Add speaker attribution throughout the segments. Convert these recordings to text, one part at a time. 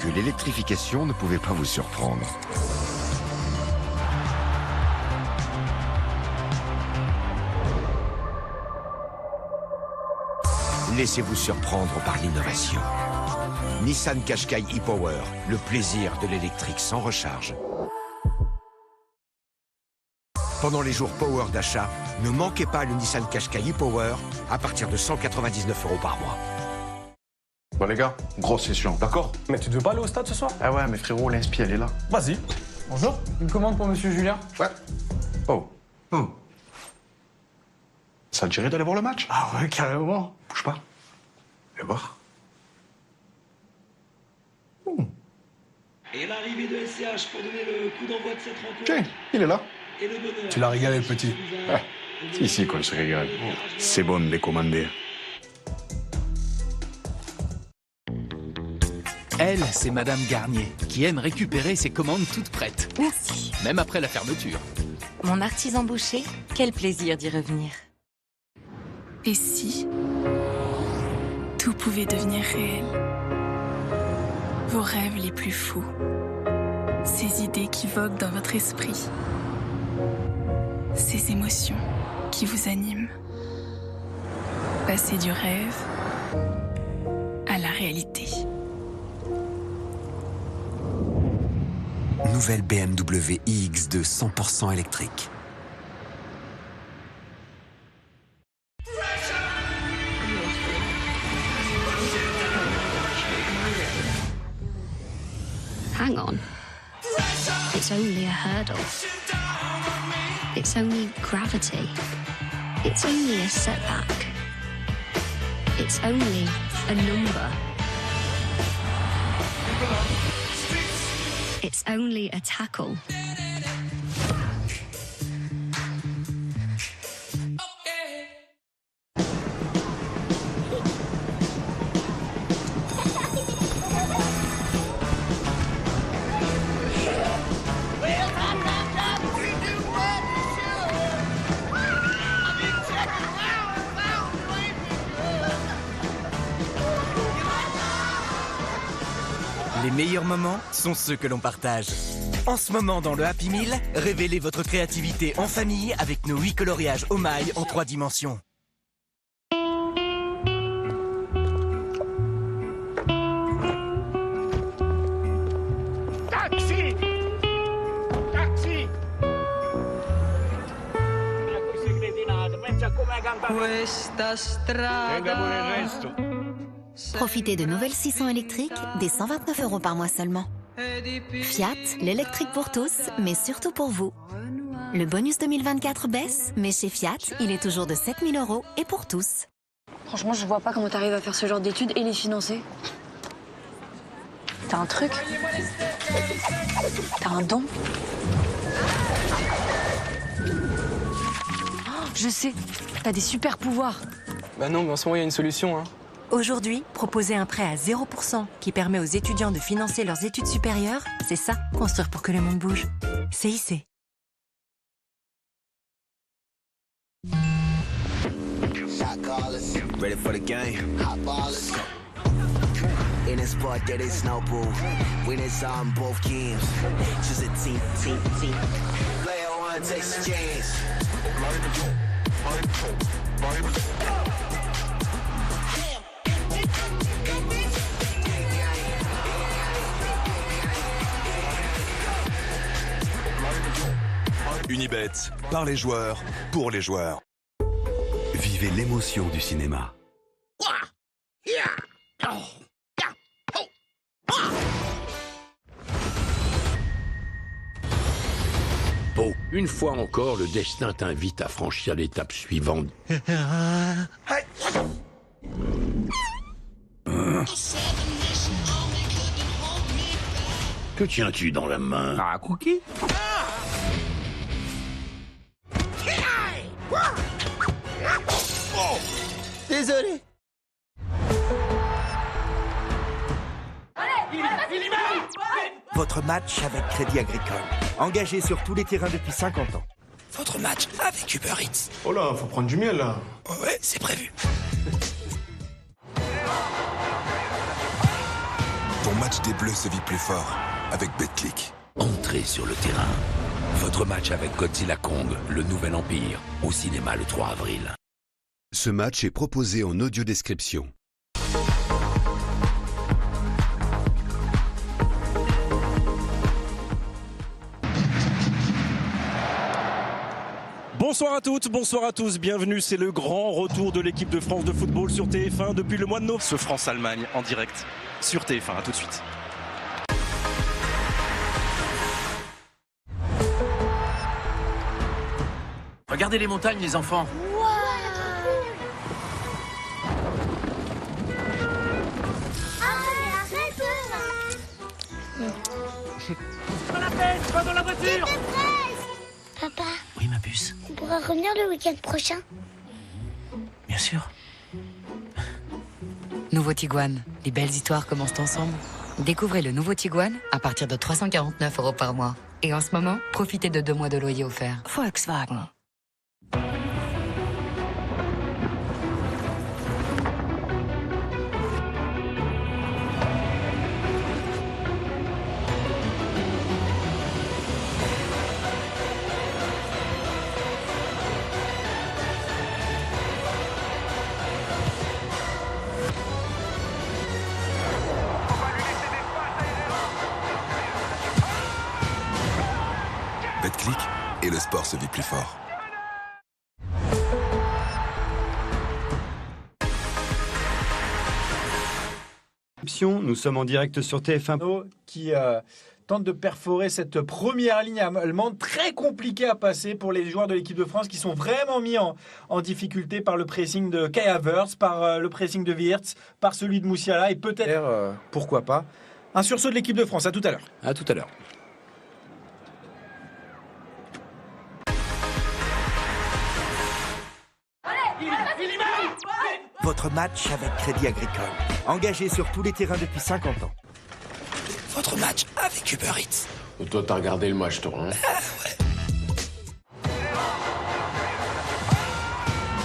Speaker 1: que l'électrification ne pouvait pas vous surprendre. Laissez-vous surprendre par l'innovation. Nissan Qashqai e-Power, le plaisir de l'électrique sans recharge. Pendant les jours Power d'achat, ne manquez pas le Nissan Qashqai e-Power à partir de 199 € par mois.
Speaker 2: Bon les gars, grosse session, d'accord?
Speaker 3: Mais tu devais pas aller au stade ce soir?
Speaker 2: Ah ouais, mais frérot, l'inspi, elle est là.
Speaker 3: Vas-y. Bonjour. Une commande pour monsieur Julien?
Speaker 2: Ouais. Oh. Oh. Ça te dirait d'aller voir le match?
Speaker 3: Ah ouais, carrément.
Speaker 2: Bouge pas. Viens voir.
Speaker 4: Et l'arrivée de SCH pour donner le coup d'envoi de cette rencontre.
Speaker 2: Tiens, il est là.
Speaker 4: Et le bonheur.
Speaker 3: Tu l'as régalé, le petit.
Speaker 2: Ouais. C'est ici qu'on se régale. C'est bon de les commander.
Speaker 5: Elle, c'est Madame Garnier, qui aime récupérer ses commandes toutes prêtes,
Speaker 6: Merci.
Speaker 5: même après la fermeture.
Speaker 6: Mon artisan boucher, quel plaisir d'y revenir.
Speaker 7: Et si tout pouvait devenir réel? Vos rêves les plus fous, ces idées qui voguent dans votre esprit, ces émotions qui vous animent. Passez du rêve à la réalité.
Speaker 8: Nouvelle BMW iX2 100% électrique.
Speaker 9: Hang on. It's only a hurdle. It's only gravity. It's only a setback. It's only a number. It's only a tackle.
Speaker 5: Les meilleurs moments sont ceux que l'on partage. En ce moment, dans le Happy Meal, révélez votre créativité en famille avec nos 8 coloriages au maille en 3 dimensions.
Speaker 4: Taxi! Taxi!
Speaker 10: Profitez de nouvelles 600 électriques, des 129 € par mois seulement. Fiat, l'électrique pour tous, mais surtout pour vous. Le bonus 2024 baisse, mais chez Fiat, il est toujours de 7 000 € et pour tous.
Speaker 11: Franchement, je vois pas comment t'arrives à faire ce genre d'études et les financer. T'as un truc? T'as un don? Oh, je sais, t'as des super pouvoirs.
Speaker 12: Bah non, mais en ce moment, il y a une solution, hein.
Speaker 6: Aujourd'hui, proposer un prêt à 0% qui permet aux étudiants de financer leurs études supérieures, c'est ça, construire pour que le monde bouge. CIC.
Speaker 13: Ready for the game. Hot ballers. In a sport that is no bull. Winners on both games. Choose a team. Player one takes a chance.
Speaker 14: Unibet, par les joueurs, pour les joueurs. Vivez l'émotion du cinéma.
Speaker 15: Bon, une fois encore, le destin t'invite à franchir l'étape suivante. Que tiens-tu dans la main?
Speaker 3: Un cookie?
Speaker 13: Oh, désolé.
Speaker 16: Votre match avec Crédit Agricole. Engagé sur tous les terrains depuis 50 ans.
Speaker 17: Votre match avec Uber Eats.
Speaker 2: Oh là, faut prendre du miel là.
Speaker 17: Ouais, c'est prévu.
Speaker 14: Ton match des Bleus se vit plus fort avec Betclic.
Speaker 15: Entrez sur le terrain. Votre match avec Godzilla Kong, le nouvel empire, au cinéma le 3 avril.
Speaker 14: Ce match est proposé en audio description.
Speaker 18: Bonsoir à toutes, bonsoir à tous, bienvenue, c'est le grand retour de l'équipe de France de football sur TF1 depuis le mois de novembre. Ce France-Allemagne en direct sur TF1, à tout de suite.
Speaker 17: Regardez les montagnes, les enfants.
Speaker 4: Dans la tête, pas dans la voiture.
Speaker 19: Papa.
Speaker 17: Oui, ma puce.
Speaker 19: On pourra revenir le week-end prochain.
Speaker 17: Bien sûr.
Speaker 20: Nouveau Tiguan, les belles histoires commencent ensemble. Découvrez le nouveau Tiguan à partir de 349 € par mois. Et en ce moment, profitez de 2 mois de loyer offert. Volkswagen.
Speaker 14: Betclic et le sport se vit plus fort.
Speaker 21: Nous sommes en direct sur TF1.
Speaker 3: Qui tente de perforer cette première ligne allemande, très compliquée à passer pour les joueurs de l'équipe de France qui sont vraiment mis en difficulté par le pressing de Kai Havertz, par le pressing de Wirtz, par celui de Musiala et peut-être, pourquoi pas, un sursaut de l'équipe de France. À tout à l'heure.
Speaker 12: À tout à l'heure.
Speaker 16: Votre match avec Crédit Agricole. Engagé sur tous les terrains depuis 50 ans.
Speaker 17: Votre match avec Uber Eats.
Speaker 15: Toi, t'as regardé le match, toi, hein?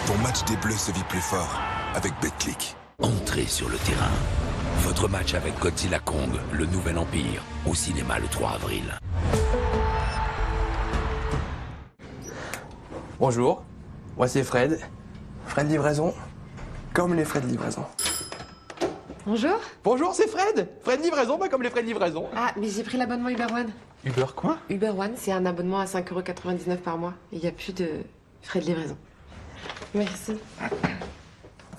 Speaker 14: Ton match des Bleus se vit plus fort avec Betclic.
Speaker 15: Entrez sur le terrain. Votre match avec Godzilla Kong, le nouvel empire, au cinéma le 3 avril.
Speaker 12: Bonjour, moi c'est Fred. Fred Livraison, comme les frais de livraison.
Speaker 22: Bonjour.
Speaker 12: Bonjour, c'est Fred. Fred Livraison, comme les frais de livraison.
Speaker 22: Ah, mais j'ai pris l'abonnement Uber One.
Speaker 12: Uber quoi?
Speaker 22: Uber One, c'est un abonnement à 5,99 € par mois. Il n'y a plus de frais de livraison. Merci.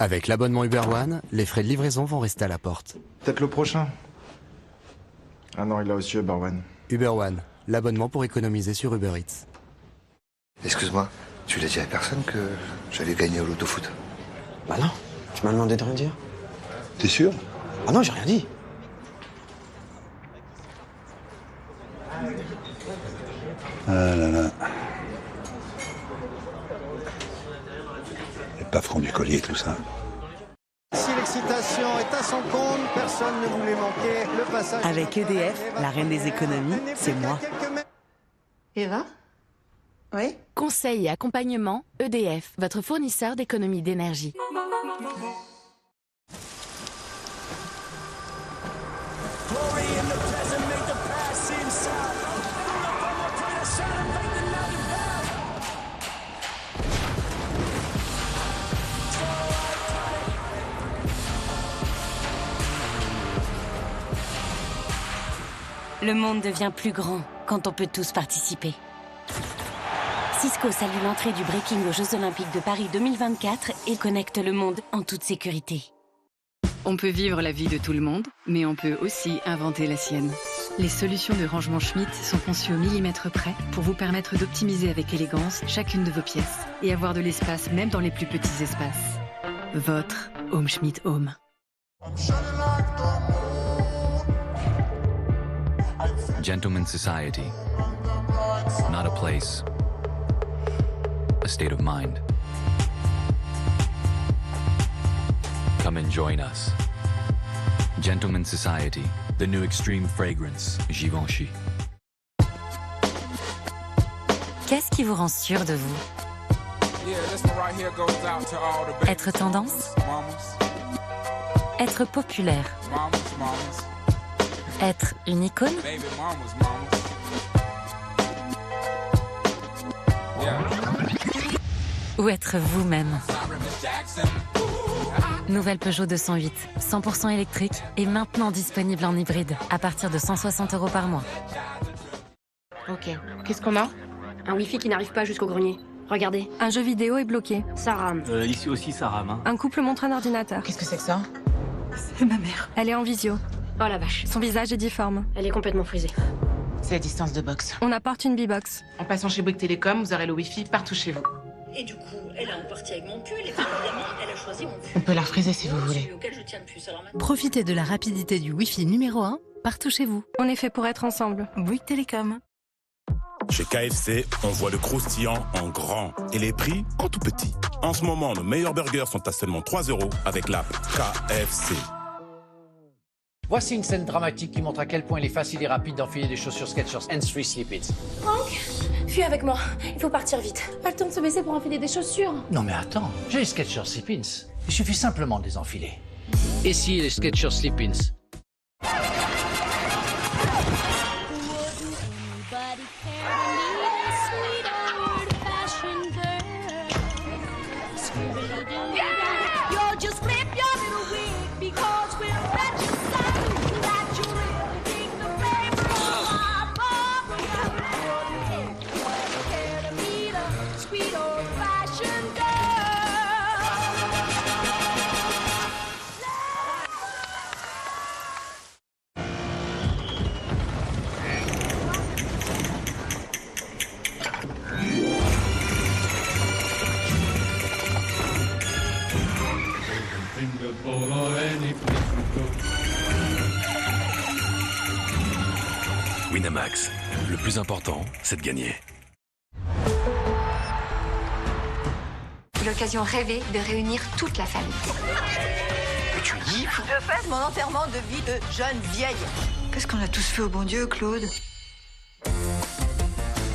Speaker 8: Avec l'abonnement Uber One, les frais de livraison vont rester à la porte.
Speaker 23: Peut-être le prochain. Ah non, il a aussi Uber One.
Speaker 8: Uber One, l'abonnement pour économiser sur Uber Eats.
Speaker 24: Excuse-moi, tu l'as dit à personne que j'avais gagné au loto-foot?
Speaker 12: Bah non, tu m'as demandé de rien dire.
Speaker 24: T'es sûr?
Speaker 12: Ah non, j'ai rien dit.
Speaker 24: Ah là là. Les pavrons du collier, tout ça.
Speaker 25: Si l'excitation est à son compte, personne ne voulait manquer le passage.
Speaker 26: Avec EDF, la reine des économies, c'est moi.
Speaker 22: Eva? Oui?
Speaker 6: Conseil et accompagnement, EDF, votre fournisseur d'économie d'énergie. Le monde devient plus grand quand on peut tous participer. Cisco salue l'entrée du breaking aux Jeux Olympiques de Paris 2024 et connecte le monde en toute sécurité.
Speaker 27: On peut vivre la vie de tout le monde, mais on peut aussi inventer la sienne. Les solutions de rangement Schmitt sont conçues au millimètre près pour vous permettre d'optimiser avec élégance chacune de vos pièces et avoir de l'espace même dans les plus petits espaces. Votre Home Schmitt Home.
Speaker 28: Gentleman's Society. Not a place, a state of mind. Come and join us. Gentleman's Society, the new extreme fragrance, Givenchy.
Speaker 6: Qu'est-ce qui vous rend sûr de vous? Être tendance? Être populaire? Être une icône? Ou être vous-même? Nouvelle Peugeot 208, 100% électrique et maintenant disponible en hybride à partir de 160 € par mois.
Speaker 22: Ok, qu'est-ce qu'on a?
Speaker 1: Un Wi-Fi qui n'arrive pas jusqu'au grenier. Regardez.
Speaker 2: Un jeu vidéo est bloqué.
Speaker 1: Ça rame.
Speaker 5: Ici aussi, ça rame. Hein.
Speaker 2: Un couple montre un ordinateur.
Speaker 22: Qu'est-ce que c'est que ça?
Speaker 2: C'est ma mère. Elle est en visio.
Speaker 1: Oh la vache.
Speaker 2: Son visage est difforme.
Speaker 1: Elle est complètement frisée.
Speaker 22: C'est la distance de box.
Speaker 2: On apporte une B-Box.
Speaker 22: En passant chez Bouygues Télécom, vous aurez le Wi-Fi partout chez vous.
Speaker 1: Et du coup, elle a un parti avec mon pull et évidemment, elle a choisi mon pull.
Speaker 22: On peut la refriser si vous voulez.
Speaker 1: Auquel je tiens le plus. Alors maintenant...
Speaker 6: Profitez de la rapidité du Wi-Fi numéro 1 partout chez vous.
Speaker 2: On est fait pour être ensemble.
Speaker 6: Bouygues Télécom.
Speaker 7: Chez KFC, on voit le croustillant en grand et les prix en tout petit. En ce moment, nos meilleurs burgers sont à seulement 3 € avec l'app KFC.
Speaker 9: Voici une scène dramatique qui montre à quel point il est facile et rapide d'enfiler des chaussures Skechers Hands-Free Slip-Ins.
Speaker 1: Franck, fuis avec moi. Il faut partir vite. Pas le temps de se baisser pour enfiler des chaussures.
Speaker 9: Non mais attends, j'ai les Skechers Slip-Ins. Il suffit simplement de les enfiler. Et si les Skechers Slip-Ins?
Speaker 15: Winamax, le plus important, c'est de gagner.
Speaker 10: L'occasion rêvée de réunir toute la famille.
Speaker 11: Mais tu es libre? Je fête mon enterrement de vie de jeune vieille.
Speaker 10: Qu'est-ce qu'on a tous fait au bon Dieu, Claude?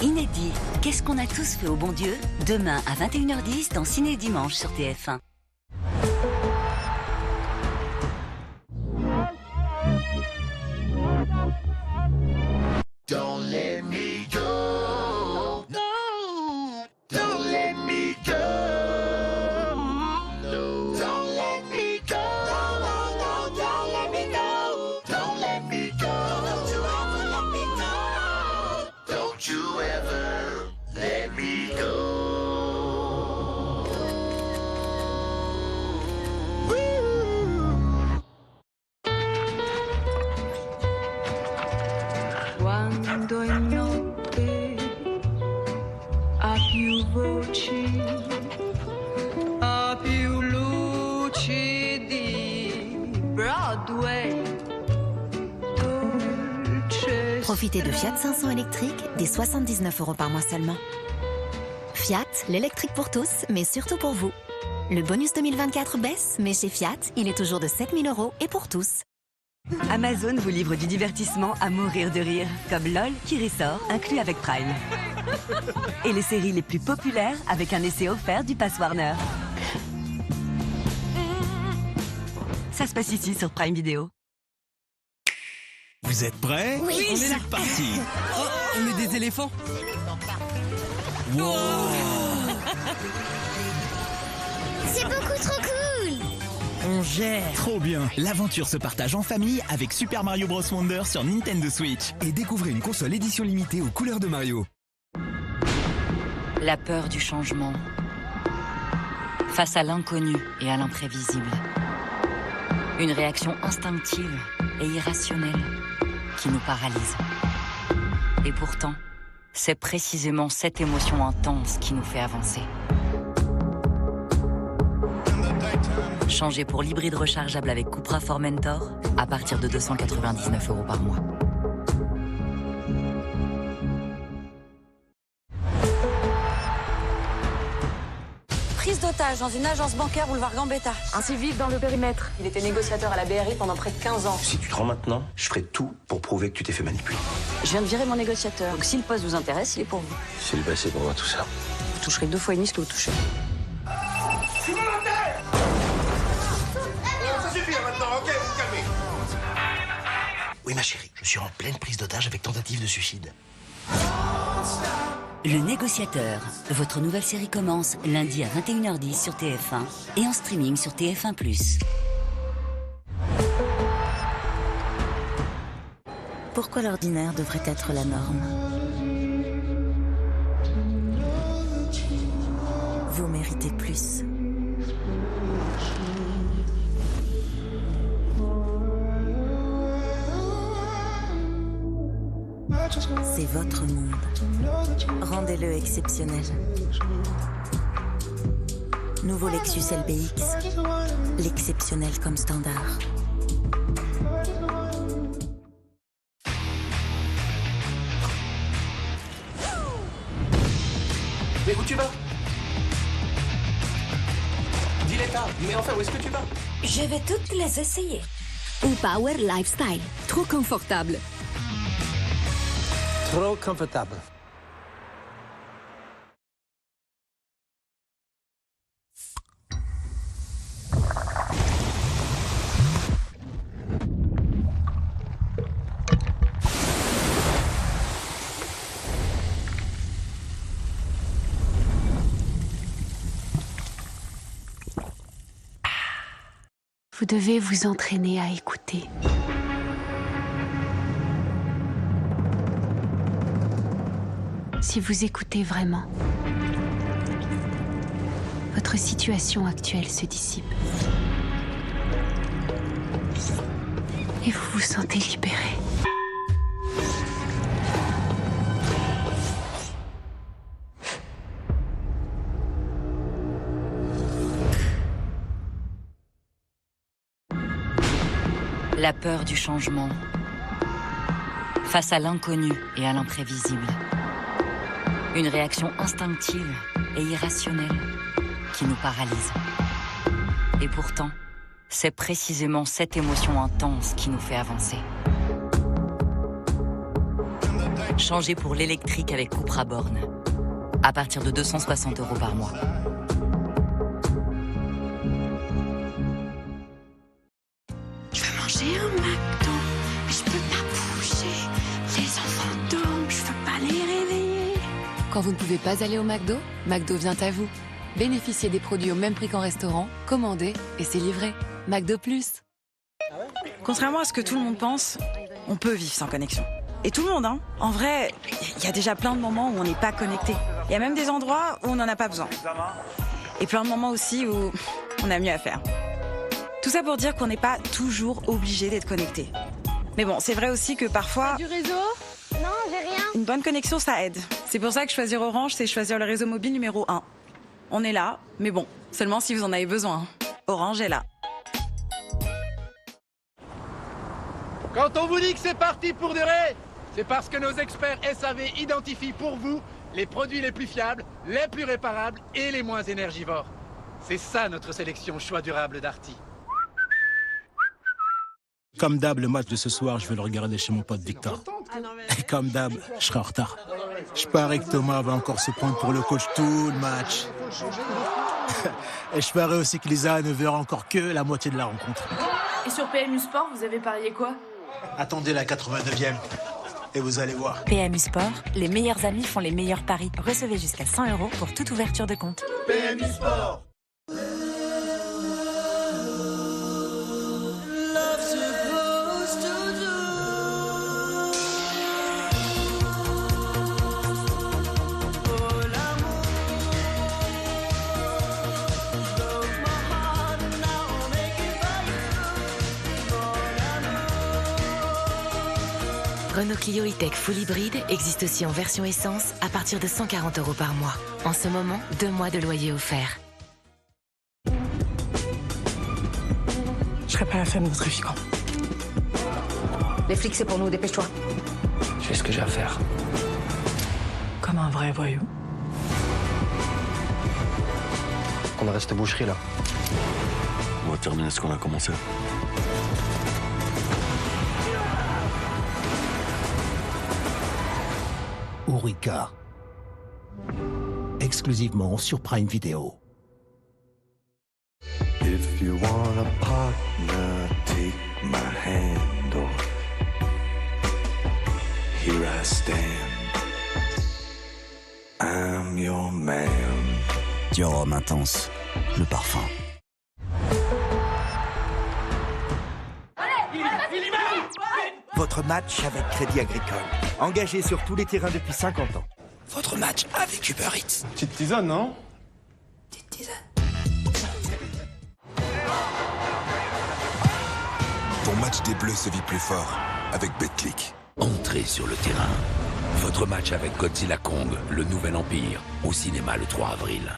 Speaker 6: Inédit. Qu'est-ce qu'on a tous fait au bon Dieu? Demain à 21h10 dans Ciné Dimanche sur TF1.
Speaker 13: Don't let me go. No. Don't let me go. No. Don't let me go. No, don't let me go. Don't let me go. Don't you ever let me go. Don't you ever let me go.
Speaker 10: Quando è notte a più voci, a più luci di Broadway.
Speaker 29: Profitez de Fiat 500 électrique dès 79 € par mois seulement. Fiat, l'électrique pour tous, mais surtout pour vous. Le bonus 2024 baisse, mais chez Fiat, il est toujours de 7 000 € et pour tous.
Speaker 26: Amazon vous livre du divertissement à mourir de rire, comme LOL qui ressort, inclus avec Prime. Et les séries les plus populaires avec un essai offert du Pass Warner. Ça se passe ici sur Prime Video.
Speaker 30: Vous êtes prêts?
Speaker 13: Oui.
Speaker 30: On est là. Parti.
Speaker 13: Oh, on met des éléphants.
Speaker 30: Wow.
Speaker 19: C'est beaucoup trop cool.
Speaker 13: On gère.
Speaker 30: Trop bien. L'aventure se partage en famille avec Super Mario Bros Wonder sur Nintendo Switch.
Speaker 31: Et découvrez une console édition limitée aux couleurs de Mario.
Speaker 6: La peur du changement. Face à l'inconnu et à l'imprévisible. Une réaction instinctive et irrationnelle qui nous paralyse. Et pourtant, c'est précisément cette émotion intense qui nous fait avancer. Changez pour l'hybride rechargeable avec Cupra Formentor à partir de 299 € par mois.
Speaker 1: Prise d'otage dans une agence bancaire boulevard Gambetta. Un civil dans le périmètre. Il était négociateur à la BRI pendant près de 15 ans.
Speaker 12: Si tu te rends maintenant, je ferai tout pour prouver que tu t'es fait manipuler.
Speaker 1: Je viens de virer mon négociateur. Donc si le poste vous intéresse, il est pour vous.
Speaker 12: C'est le passé pour moi tout ça.
Speaker 1: Vous toucherez 2 fois et demi ce que vous touchez.
Speaker 13: Ça suffit maintenant, ok, vous calmez.
Speaker 3: Oui, ma chérie, je suis en pleine prise d'otage avec tentative de suicide.
Speaker 26: Le Négociateur. Votre nouvelle série commence lundi à 21h10 sur TF1 et en streaming sur TF1+. Pourquoi l'ordinaire devrait être la norme? Vous méritez plus. C'est votre monde. Rendez-le exceptionnel. Nouveau Lexus LBX. L'exceptionnel comme standard.
Speaker 12: Mais où tu vas? Dis l'état, mais enfin où est-ce que tu vas?
Speaker 29: Je vais toutes les essayer. Ou Power Lifestyle. Trop confortable.
Speaker 12: Trop confortable.
Speaker 4: Vous devez vous entraîner à écouter. Si vous écoutez vraiment, votre situation actuelle se dissipe. Et vous vous sentez libéré.
Speaker 26: La peur du changement. Face à l'inconnu et à l'imprévisible. Une réaction instinctive et irrationnelle qui nous paralyse. Et pourtant, c'est précisément cette émotion intense qui nous fait avancer. Changez pour l'électrique avec Cupra Born. À partir de 260 € par mois.
Speaker 4: Je veux manger un McDo, mais je peux pas bouger. Les enfants dorment, je veux pas les réveiller.
Speaker 27: Quand vous ne pouvez pas aller au McDo, McDo vient à vous. Bénéficiez des produits au même prix qu'en restaurant, commandez et c'est livré. McDo Plus.
Speaker 5: Contrairement à ce que tout le monde pense, on peut vivre sans connexion. Et tout le monde, hein. En vrai, il y a déjà plein de moments où on n'est pas connecté. Il y a même des endroits où on n'en a pas besoin. Et plein de moments aussi où on a mieux à faire. Tout ça pour dire qu'on n'est pas toujours obligé d'être connecté. Mais bon, c'est vrai aussi que parfois...
Speaker 4: Du réseau? Non, j'ai rien.
Speaker 5: Une bonne connexion, ça aide. C'est pour ça que choisir Orange, c'est choisir le réseau mobile numéro 1. On est là, mais bon, seulement si vous en avez besoin. Orange est là.
Speaker 8: Quand on vous dit que c'est parti pour durer, c'est parce que nos experts SAV identifient pour vous les produits les plus fiables, les plus réparables et les moins énergivores. C'est ça notre sélection choix durable Darty.
Speaker 14: Comme d'hab, le match de ce soir, je vais le regarder chez mon pote Victor. Et comme d'hab, je serai en retard. Je parie que Thomas va encore se prendre pour le coach tout le match. Et je parie aussi que Lisa ne verra encore que la moitié de la rencontre.
Speaker 16: Et sur PMU Sport, vous avez parié quoi?
Speaker 14: Attendez la 89e et vous allez voir.
Speaker 26: PMU Sport, les meilleurs amis font les meilleurs paris. Recevez jusqu'à 100 € pour toute ouverture de compte.
Speaker 13: PMU Sport.
Speaker 17: Renault Clio E-Tech Full Hybride existe aussi en version essence à partir de 140 € par mois. En ce moment, 2 mois de loyer offert.
Speaker 5: Je serai pas la femme de notre trafiquant.
Speaker 11: Les flics, c'est pour nous, dépêche-toi.
Speaker 12: Je fais ce que j'ai à faire.
Speaker 5: Comme un vrai voyou.
Speaker 12: On arrête cette boucherie là.
Speaker 18: On va terminer ce qu'on a commencé.
Speaker 20: Ourika. Exclusivement sur Prime Video.
Speaker 13: If you want a partner, take my hand, or
Speaker 2: Here I stand. I'm your man.
Speaker 20: Dior Homme Intense, le parfum.
Speaker 7: Votre match avec Crédit Agricole. Engagé sur tous les terrains depuis 50 ans.
Speaker 3: Votre match avec Uber Eats.
Speaker 12: Petite tisane, non?
Speaker 3: Petite tisane.
Speaker 9: Ton match des Bleus se vit plus fort avec BetClick.
Speaker 10: Entrez sur le terrain. Votre match avec Godzilla Kong, le nouvel empire, au cinéma le 3 avril.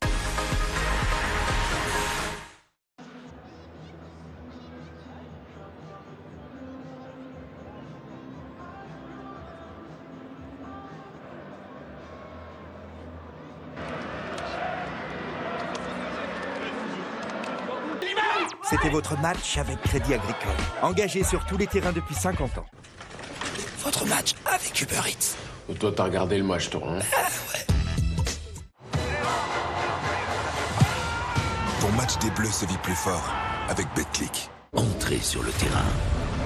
Speaker 7: C'était votre match avec Crédit Agricole. Engagé sur tous les terrains depuis 50 ans.
Speaker 3: Votre match avec Uber Eats.
Speaker 12: Toi, t'as regardé le match, toi, hein?
Speaker 9: Ton match des Bleus se vit plus fort avec BetClick.
Speaker 10: Entrez sur le terrain.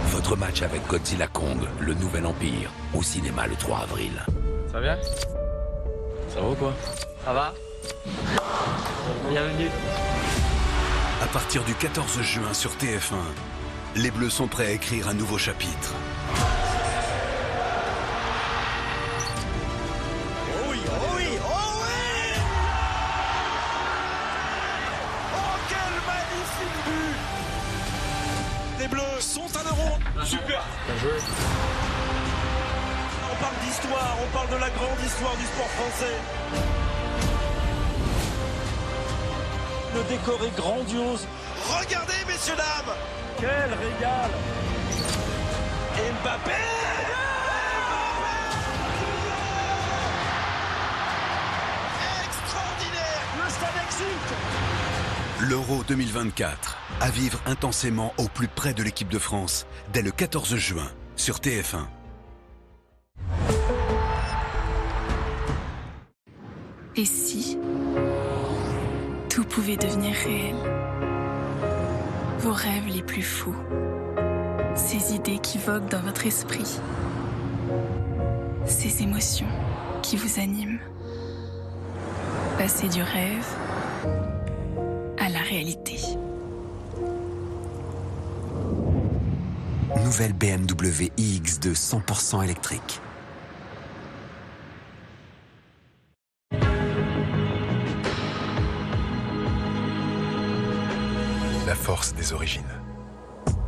Speaker 10: Votre match avec Godzilla Kong, le nouvel empire, au cinéma le 3 avril.
Speaker 12: Ça va bien? Ça va ou quoi?
Speaker 15: Ça va? Bienvenue.
Speaker 21: À partir du 14 juin sur TF1, les Bleus sont prêts à écrire un nouveau chapitre.
Speaker 13: Oh oui, oh oui, oh oui! Oh, quel magnifique but! Les Bleus sont à l'Euro. Super!
Speaker 12: Bien joué.
Speaker 13: On parle d'histoire, on parle de la grande histoire du sport français. Le décor est grandiose. Regardez, messieurs, dames! Quel régal! Et Mbappé! Extraordinaire! Le stade exulte!
Speaker 21: L'Euro 2024, à vivre intensément au plus près de l'équipe de France, dès le 14 juin, sur TF1.
Speaker 4: Et si tout pouvait devenir réel? Vos rêves les plus fous, ces idées qui voguent dans votre esprit, ces émotions qui vous animent. Passer du rêve à la réalité.
Speaker 22: Nouvelle BMW iX2 100% électrique.
Speaker 9: La force des origines.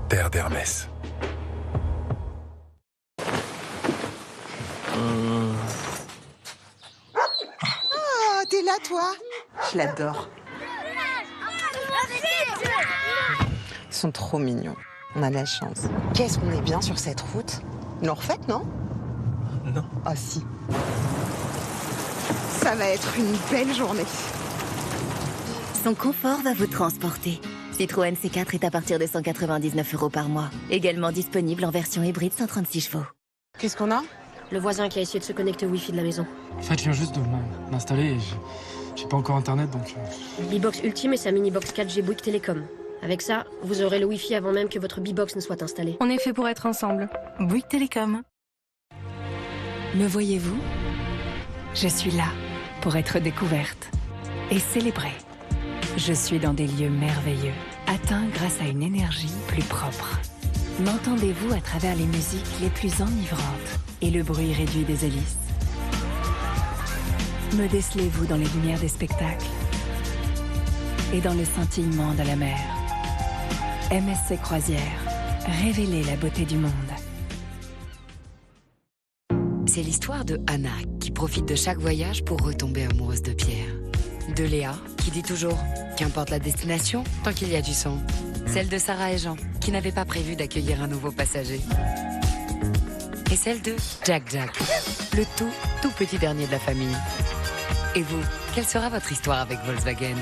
Speaker 9: Terre d'Hermès.
Speaker 11: Ah, t'es là, toi? Je l'adore. Ils sont trop mignons. On a de la chance. Qu'est-ce qu'on est bien sur cette route? Ils l'ont refaite, non?
Speaker 12: Non.
Speaker 11: Ah si. Ça va être une belle journée.
Speaker 29: Son confort va vous transporter. Citroën C4 est à partir de 199 € par mois. Également disponible en version hybride 136 chevaux.
Speaker 11: Qu'est-ce qu'on a?
Speaker 23: Le voisin qui a essayé de se connecter au Wi-Fi de la maison.
Speaker 24: En fait, je viens juste de m'installer et j'ai pas encore internet donc.
Speaker 23: B-Box Ultime et sa mini-box 4G Bouygues Télécom. Avec ça, vous aurez le Wi-Fi avant même que votre B-Box ne soit installée.
Speaker 27: On est fait pour être ensemble. Bouygues Télécom. Me voyez-vous? Je suis là pour être découverte et célébrée. Je suis dans des lieux merveilleux, atteints grâce à une énergie plus propre. M'entendez-vous à travers les musiques les plus enivrantes et le bruit réduit des hélices? Me décelez-vous dans les lumières des spectacles et dans le scintillement de la mer? MSC Croisière, révélez la beauté du monde. C'est l'histoire de Anna qui profite de chaque voyage pour retomber amoureuse de Pierre. De Léa qui dit toujours « qu'importe la destination, tant qu'il y a du sang ». Celle de Sarah et Jean qui n'avaient pas prévu d'accueillir un nouveau passager. Et celle de Jack, le tout petit dernier de la famille. Et vous, quelle sera votre histoire avec Volkswagen?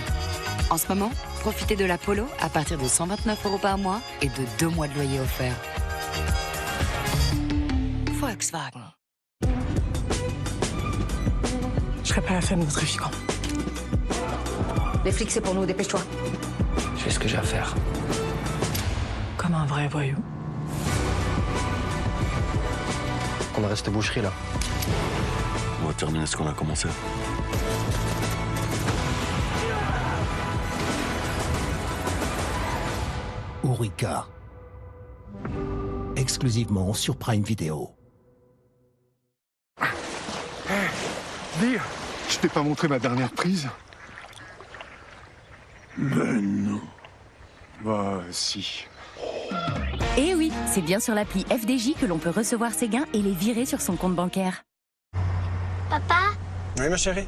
Speaker 27: En ce moment, profitez de la Polo à partir de 129 € par mois et de 2 mois de loyer offert. Volkswagen.
Speaker 11: Je serai pas la femme de votre trafiquant. Les flics, c'est pour nous, dépêche-toi.
Speaker 12: Je fais ce que j'ai à faire.
Speaker 11: Comme un vrai voyou.
Speaker 12: prendrait cette boucherie là.
Speaker 18: On va terminer ce qu'on a commencé.
Speaker 1: Ourika. Exclusivement sur Prime Video.
Speaker 6: Dis, je t'ai pas montré ma dernière prise? Ben non. Bah si.
Speaker 8: Eh oui, c'est bien sur l'appli FDJ que l'on peut recevoir ses gains et les virer sur son compte bancaire.
Speaker 14: Papa,
Speaker 12: Oui, ma chérie.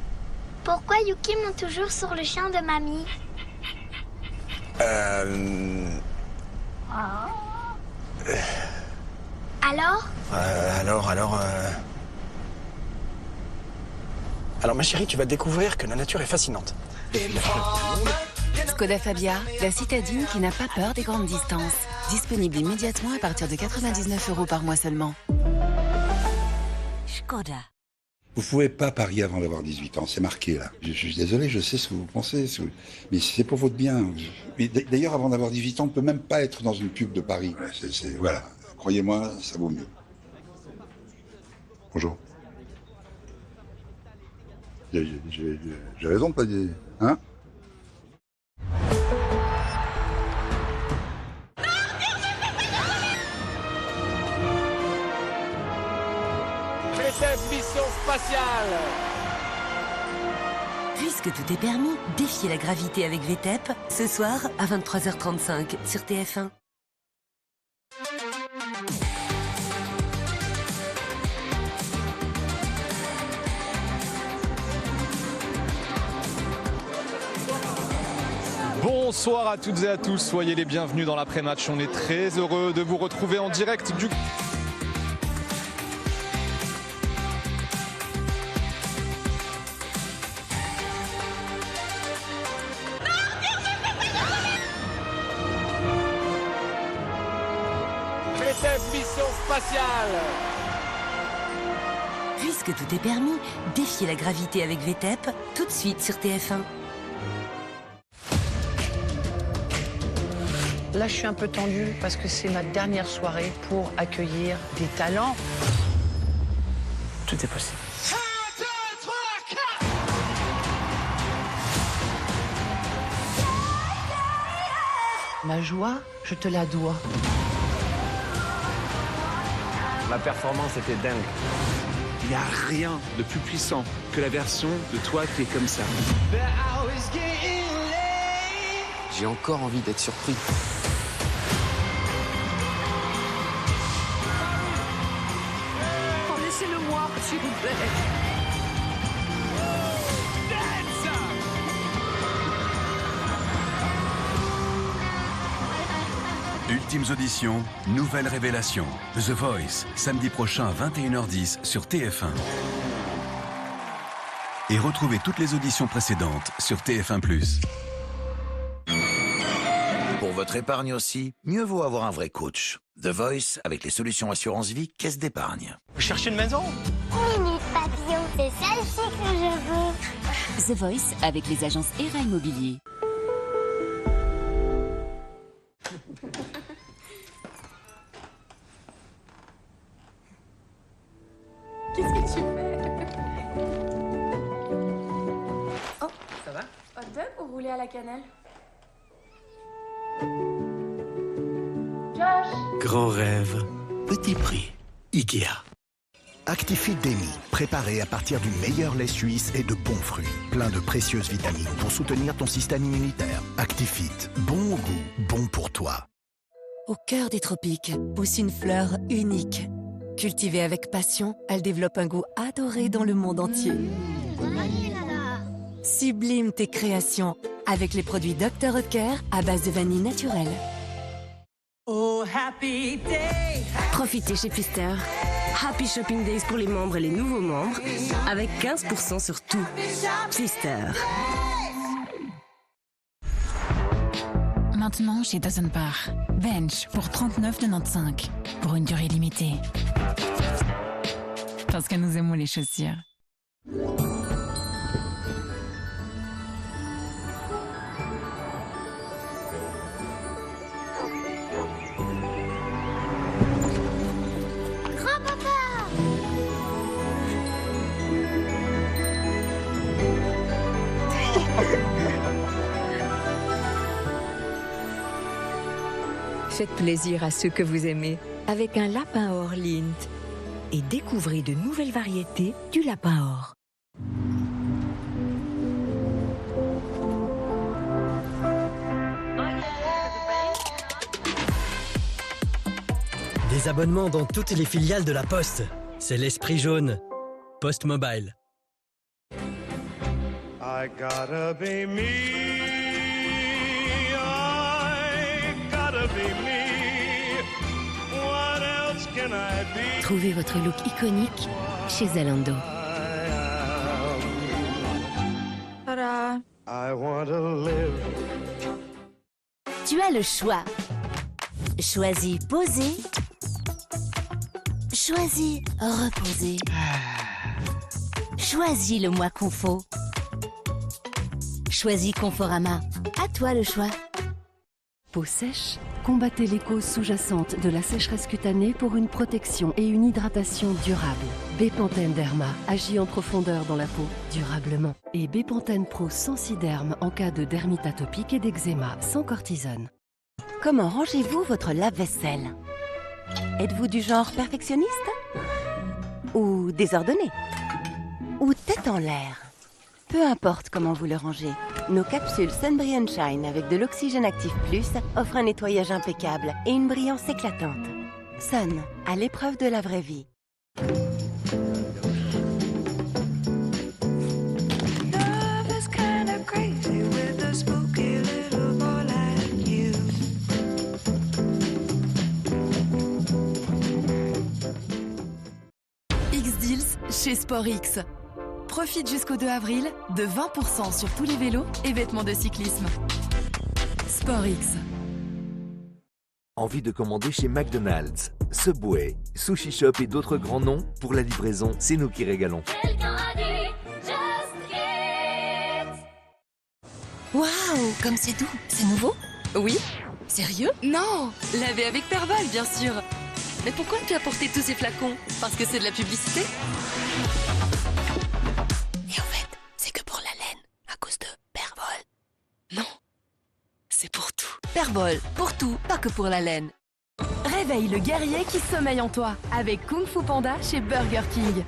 Speaker 14: pourquoi Yuki monte toujours sur le chien de mamie? Alors?
Speaker 12: Alors, ma chérie, tu vas découvrir que la nature est fascinante.
Speaker 17: Skoda Fabia, la citadine qui n'a pas peur des grandes distances. Disponible immédiatement à partir de 99 € par mois seulement.
Speaker 8: Skoda.
Speaker 15: Vous pouvez pas parier avant d'avoir 18 ans, c'est marqué là. Je suis désolé, je sais ce que vous pensez, mais c'est pour votre bien. Mais d'ailleurs, avant d'avoir 18 ans, on ne peut même pas être dans une pub de Paris. Voilà, croyez-moi, ça vaut mieux. Bonjour. J'ai raison de pas dire, hein?
Speaker 16: Mission spatiale.
Speaker 8: Puisque tout est permis, défiez la gravité avec VTEP, ce soir à 23h35 sur TF1.
Speaker 19: Bonsoir à toutes et à tous, soyez les bienvenus dans l'après-match. On est très heureux de vous retrouver en direct du...
Speaker 16: Mission spatiale.
Speaker 8: Puisque tout est permis, défiez la gravité avec VTEP, tout de suite sur TF1.
Speaker 11: Là, je suis un peu tendue parce que c'est ma dernière soirée pour accueillir des talents.
Speaker 12: Tout est possible.
Speaker 11: Ma joie, je te la dois.
Speaker 12: La performance était dingue.
Speaker 25: Il n'y a rien de plus puissant que la version de toi qui est comme ça.
Speaker 12: J'ai encore envie d'être surpris.
Speaker 11: Oh, laissez-le moi, s'il vous plaît.
Speaker 21: Ultimes auditions, nouvelle révélation. The Voice, samedi prochain à 21h10 sur TF1. Et retrouvez toutes les auditions précédentes sur TF1+.
Speaker 10: Pour votre épargne aussi, mieux vaut avoir un vrai coach. The Voice, avec les solutions assurance vie, caisse d'épargne.
Speaker 12: Vous cherchez une maison?
Speaker 14: Minute papillon, c'est celle-ci que je veux.
Speaker 8: The Voice avec les agences ERA Immobilier.
Speaker 4: Qu'est-ce que tu fais? Oh,
Speaker 11: ça va?
Speaker 4: Hot dog ou roulé à la cannelle? Josh!
Speaker 1: Grand rêve, petit prix. Ikea. Actifit Demi, préparé à partir du meilleur lait suisse et de bons fruits. Plein de précieuses vitamines pour soutenir ton système immunitaire. Actifit, bon au goût, bon pour toi.
Speaker 17: Au cœur des tropiques pousse une fleur unique. Cultivée avec passion, elle développe un goût adoré dans le monde entier. Sublime tes créations avec les produits Dr. Oetker à base de vanille naturelle.
Speaker 16: Oh, happy day.
Speaker 27: Profitez chez Pfister. Happy Shopping Days pour les membres et les nouveaux membres, avec 15% sur tout. Pfister.
Speaker 4: Maintenant chez Dozen Bar. Bench pour 39,95 pour une durée limitée. Parce que nous aimons les chaussures.
Speaker 14: Grand-papa!
Speaker 2: Faites plaisir à ceux que vous aimez avec un lapin or Lindt et découvrez de nouvelles variétés du lapin or.
Speaker 3: Des abonnements dans toutes les filiales de la Poste. C'est l'esprit jaune. Poste Mobile.
Speaker 5: I gotta be me. I gotta be me. What else can I be?
Speaker 17: Trouvez votre look iconique chez Zalando.
Speaker 5: I want to live.
Speaker 8: Tu as le choix. Choisis poser. Choisis reposer. Choisis le mois confort. Choisis Conforama. À toi le choix.
Speaker 7: Peau sèche, combattez les causes sous-jacentes de la sécheresse cutanée pour une protection et une hydratation durable. Bepanthen Derma agit en profondeur dans la peau, durablement. Et Bepanthen Pro Sensiderme en cas de dermite atopique et d'eczéma, sans cortisone.
Speaker 8: Comment rangez-vous votre lave-vaisselle? Êtes-vous du genre perfectionniste? Ou désordonné? Ou tête en l'air? Peu importe comment vous le rangez, nos capsules Sunbrilliant Shine avec de l'oxygène actif plus offrent un nettoyage impeccable et une brillance éclatante. Sun, à l'épreuve de la vraie vie.
Speaker 13: X-Deals chez SportX. Profite jusqu'au 2 avril de 20% sur tous les vélos et vêtements de cyclisme. SportX.
Speaker 20: Envie de commander chez McDonald's, Subway, Sushi Shop et d'autres grands noms? Pour la livraison, c'est nous qui régalons.
Speaker 27: Waouh, comme c'est doux. C'est nouveau? Oui. Sérieux? Non. Lavé avec Pervol, bien sûr. Mais pourquoi tu as porté tous ces flacons? Parce que c'est de la publicité? Et en fait, c'est que pour la laine, à cause de Pervol. Non, c'est pour tout. Pervol, pour tout, pas que pour la laine.
Speaker 13: Réveille le guerrier qui sommeille en toi avec Kung Fu Panda chez Burger King.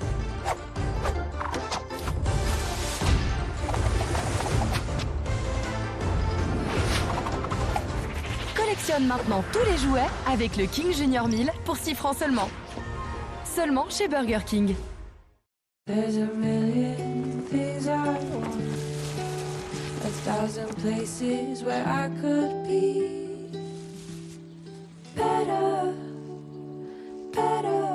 Speaker 13: Collectionne maintenant tous les jouets avec le King Junior 1000 pour 6 francs seulement. Seulement chez Burger King.
Speaker 22: There's a million things I want, 1,000 places where I could be. Better, better.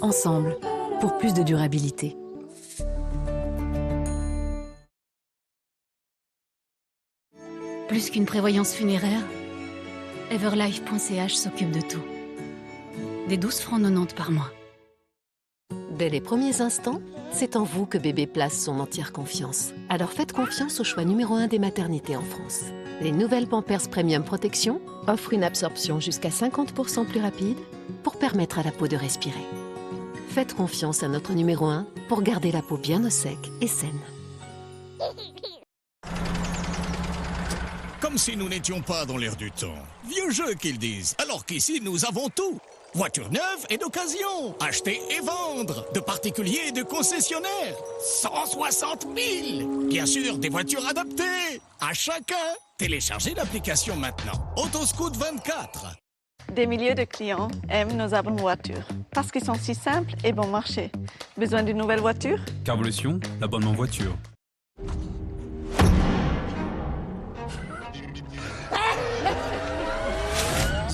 Speaker 27: Ensemble, pour plus de durabilité.
Speaker 23: Plus qu'une prévoyance funéraire, Everlife.ch s'occupe de tout. Des 12 francs 90 par mois.
Speaker 26: Dès les premiers instants, c'est en vous que bébé place son entière confiance. Alors faites confiance au choix numéro 1 des maternités en France. Les nouvelles Pampers Premium Protection offrent une absorption jusqu'à 50% plus rapide pour permettre à la peau de respirer. Faites confiance à notre numéro 1 pour garder la peau bien au sec et saine.
Speaker 28: Comme si nous n'étions pas dans l'air du temps. Vieux jeu qu'ils disent, alors qu'ici nous avons tout. Voitures neuves et d'occasion, acheter et vendre, de particuliers et de concessionnaires. 160 000. Bien sûr, des voitures adaptées. À chacun. Téléchargez l'application maintenant. Autoscout 24.
Speaker 30: Des milliers de clients aiment nos abonnements voitures parce qu'ils sont si simples et bon marché. Besoin d'une nouvelle voiture?
Speaker 31: Carvolution, l'abonnement voiture.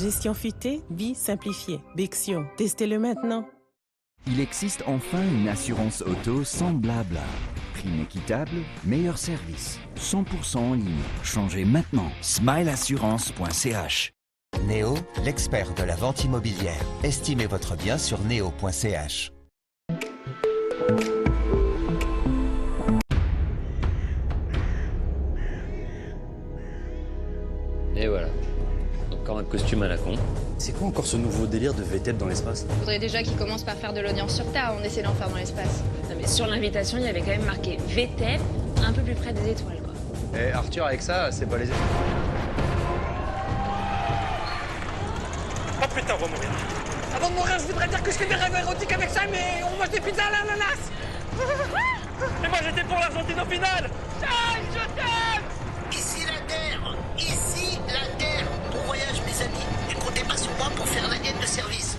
Speaker 32: Gestion fuitée, vie simplifiée. Bixion, testez-le maintenant.
Speaker 33: Il existe enfin une assurance auto sans blabla. Prime équitable, meilleur service. 100% en ligne. Changez maintenant. smileassurance.ch.
Speaker 34: Néo, l'expert de la vente immobilière. Estimez votre bien sur neo.ch.
Speaker 35: Et voilà. Encore un costume à la con.
Speaker 18: C'est quoi encore ce nouveau délire de VTEP dans l'espace?
Speaker 36: Faudrait déjà qu'ils commencent par faire de l'audience sur Terre, on essaie d'en faire dans l'espace.
Speaker 37: Non mais sur l'invitation, il y avait quand même marqué VTEP, un peu plus près des étoiles quoi.
Speaker 18: Et Arthur, avec ça, c'est pas les...
Speaker 1: Oh putain, on va mourir. Avant de mourir, je voudrais dire que je fais des rêves érotiques avec ça, mais on mange des pizzas à l'ananas. Et moi, j'étais pour l'Argentine au final. Charles, je t'aime.
Speaker 2: Ici la Terre. Ici la Terre. Bon voyage, mes amis. Et comptez pas sur moi pour faire la aide de service.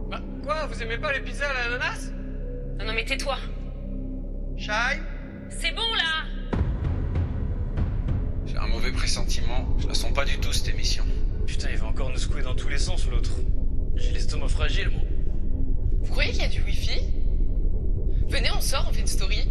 Speaker 1: Bah, quoi? Vous aimez pas les pizzas à l'ananas?
Speaker 4: Non mais tais-toi.
Speaker 1: Shai?
Speaker 4: C'est bon là.
Speaker 6: J'ai un mauvais pressentiment. Je la sens pas du tout cette émission.
Speaker 1: Putain, il va encore nous secouer dans tous les sens l'autre. J'ai l'estomac fragile, moi.
Speaker 4: Vous croyez qu'il y a du wifi? Venez, on sort, on fait une story.